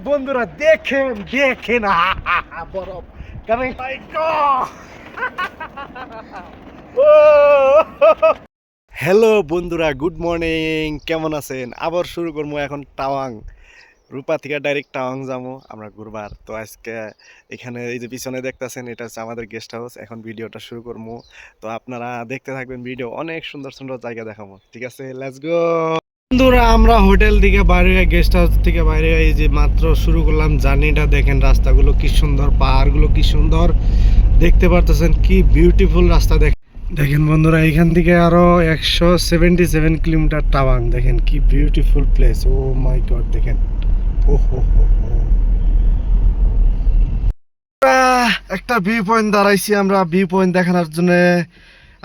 বন্ধুরা দেখেন দেখেন বরফ কারণ হ্যালো বন্ধুরা, গুড মর্নিং। কেমন আছেন? আবার শুরু করবো এখন টাওয়াং। রূপা থেকে ডাইরেক্ট টাওয়াং যাবো আমরা ঘুরবার। তো আজকে এখানে এই যে পিছনে দেখতেছেন, এটা হচ্ছে আমাদের গেস্ট হাউস। এখন ভিডিওটা শুরু করবো, তো আপনারা দেখতে থাকবেন ভিডিও। অনেক সুন্দর সুন্দর জায়গা দেখাবো, ঠিক আছে? Let's go. বন্ধুরা, আমরা হোটেল থেকে বাইরে, গেস্ট হাউস থেকে বাইরে, এই যে মাত্র শুরু করলাম জার্নিটা। দেখেন রাস্তাগুলো কি সুন্দর, পাহাড়গুলো কি সুন্দর দেখতে পারতেছেন, কি বিউটিফুল রাস্তা। দেখেন বন্ধুরা, এখান থেকে আরো 177 কিলোমিটার টাওয়াং। দেখেন কি বিউটিফুল প্লেস। ও মাই গড, দেখেন। ও হো হো হো। একটা ভিউ পয়েন্ট দাঁড়াইছি আমরা, ভিউ পয়েন্ট দেখানোর জন্য।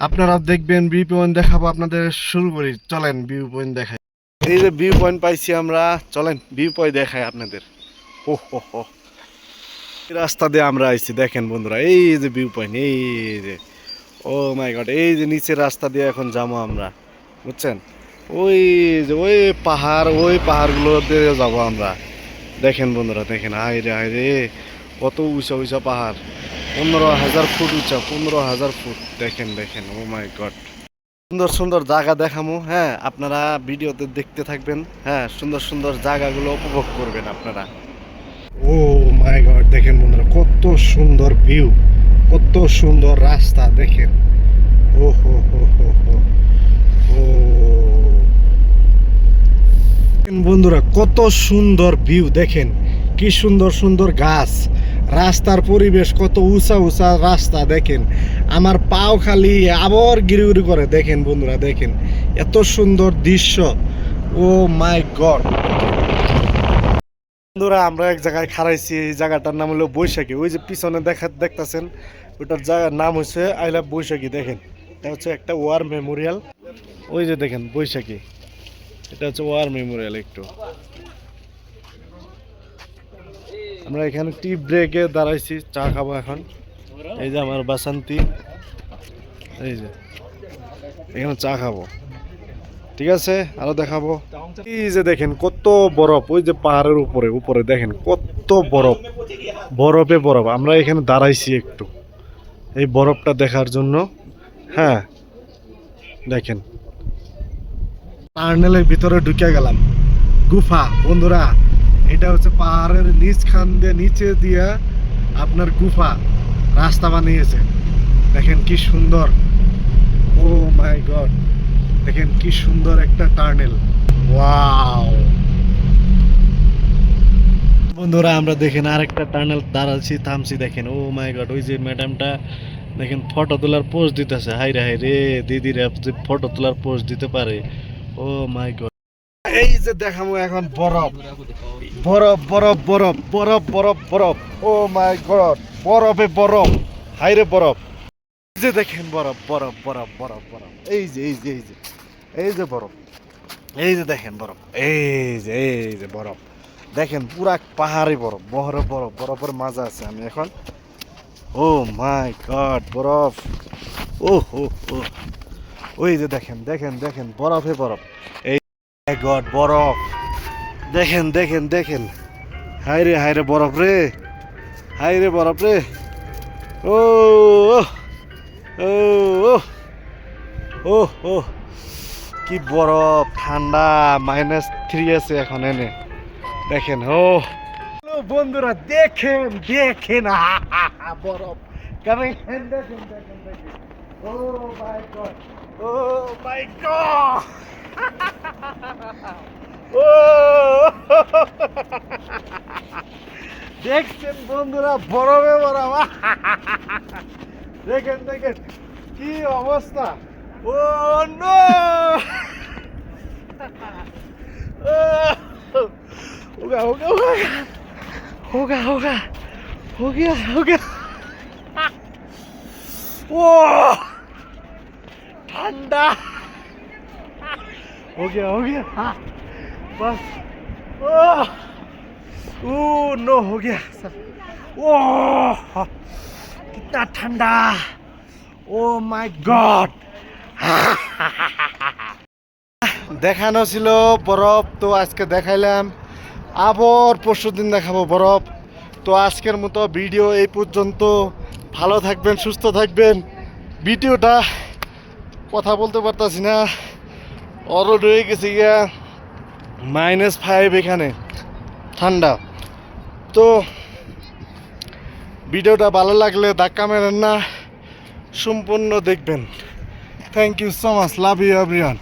আপনারা দেখবেন, ভিউ পয়েন্ট দেখাবো আপনাদের। শুরু করি, চলেন ভিউ পয়েন্ট দেখাই। এই যে ভিউ পয়েন্ট পাইছি আমরা, চলেন ভিউ পয়েন্ট দেখাই আপনাদের। ও হো হো, রাস্তা দিয়ে আমরা আইছি। দেখেন বন্ধুরা, এই যে ভিউ পয়েন্ট, এই যে, ও মাই গড, এই যে নিচের রাস্তা দিয়ে এখন যাবো আমরা, বুঝছেন? ওই যে ওই পাহাড়গুলো দিয়ে যাবো আমরা। দেখেন বন্ধুরা, দেখেন, হায় রে কত উঁচা উঁচা পাহাড়। 15,000 ফুট উঁচা, 15,000 ফুট। দেখেন দেখেন, ও মাই গড। সুন্দর সুন্দর জায়গা দেখামো, হ্যাঁ, আপনারা ভিডিওতে দেখতে থাকবেন। হ্যাঁ, সুন্দর সুন্দর জায়গাগুলো উপভোগ করবেন আপনারা। ও মাই গড, দেখেন বন্ধুরা, কত সুন্দর ভিউ, কত সুন্দর রাস্তা। দেখেন, ও হো হো হো হো। ও বন্ধুরা, কত সুন্দর ভিউ। দেখেন কি সুন্দর সুন্দর গাছ, রাস্তার পরিবেশ, কত উঁচা উঁচা রাস্তা। দেখেন আমার পাও খালি আবার গিরি গিরি করে। দেখেন বন্ধুরা, দেখেন এত সুন্দর দৃশ্য। ও মাই গড। বন্ধুরা, আমরা এক জায়গায় খারাইছি। এই জায়গাটার নাম হলো বৈশাখী। ওই যে পিছনে দেখতেছেন, ওটার জায়গার নাম হচ্ছে আই লাভ বৈশাখী। দেখেন, এটা হচ্ছে একটা ওয়ার মেমোরিয়াল। ওই যে দেখেন বৈশাখী, এটা হচ্ছে ওয়ার মেমোরিয়াল। একটু আমরা এখানে টি ব্রেকে দাঁড়াইছি, চা খাবো এখন। এই যে আমার বাসান্তি, এই যে এখানে চা খাবো, ঠিক আছে? আরো দেখাবো। এই যে দেখেন কত বরফ, ওই যে পাহাড়ের উপরে উপরে দেখেন কত বরফ, বরফে বরফ। আমরা এখানে দাঁড়াইছি একটু এই বরফটা দেখার জন্য। হ্যাঁ, দেখেন টার্নেলের ভিতরে ঢুকে গেলাম। গুফা বন্ধুরা, এটা হচ্ছে পাহাড়ের নিচ খান দিয়ে, নিচে দিয়ে আপনার গুফা রাস্তা বানিয়েছে। দেখেন কি সুন্দর, ও মাই গড। দেখেন কি সুন্দর একটা টার্নেল, ওয়াও। বন্ধুরা, আমরা দেখেন আরেকটা টার্নেল দাঁড়াচ্ছি, থামছি। দেখেন, ও মাই গড, ওই যে ম্যাডামটা দেখেন ফটো তোলার পোজ দিতেছে। হাই রে দিদিরা যে ফটো তোলার পোজ দিতে পারে, ও মাই গড। এই যে দেখাবো এখন বরফ, বরফ বরফ বরফ বরফ বরফ বরফ, ও মাই গড, বরফে বরফ, হাইরে বরফ। এই যে দেখেন বরফ বরফ বরফ বরফ বরফ, এই যে এই যে এই যে এই যে বরফ, এই যে দেখেন বরফ, এই যে বরফ। দেখেন পুরা পাহাড়ি বরফ, বরফ বরফ, বরফের মাঝে আছে আমি এখন। ও মাই গড, বরফ, ও হো হো। ওই যে দেখেন দেখেন দেখেন, বরফে বরফ, এই গড বরফ। দেখেন দেখেন দেখেন, হাইরে বরফ রে, হাইরে বরফ রে। ও ও ও ও ও, কি বরফ, ঠান্ডা, -3 আছে এখন এনে। দেখেন, ও বন্ধুরা, দেখেন দেখেন বরফ কারণ দেখেন দেখেন দেখেন, ও মাই গড, ও মাই গড, ও দেখছেন বন্ধুরা, বরফে বরফ। দেখেন দেখেন কি অবস্থা, ও নো, होगा होगा होगा होगा होगा हो गया हो गया। ओ ठंडा, हो गया हाँ, बस। ओ नो, हो गया सब। ओ कितना ठंडा, ओ माय गॉड। দেখানো ছিল বরফ, তো আজকে দেখাইলাম। আবার পরশু দিন দেখাবো বরফ। তো আজকের মতো ভিডিও এই পর্যন্ত। ভালো থাকবেন, সুস্থ থাকবেন। ভিডিওটা কথা বলতে পারতাছি না, অরড হয়ে গেছে গিয়া -5 এখানে ঠান্ডা। তো ভিডিওটা ভালো লাগলে ধাক্কা মেরেন না, সম্পূর্ণ দেখবেন। Thank you so much, love you everyone.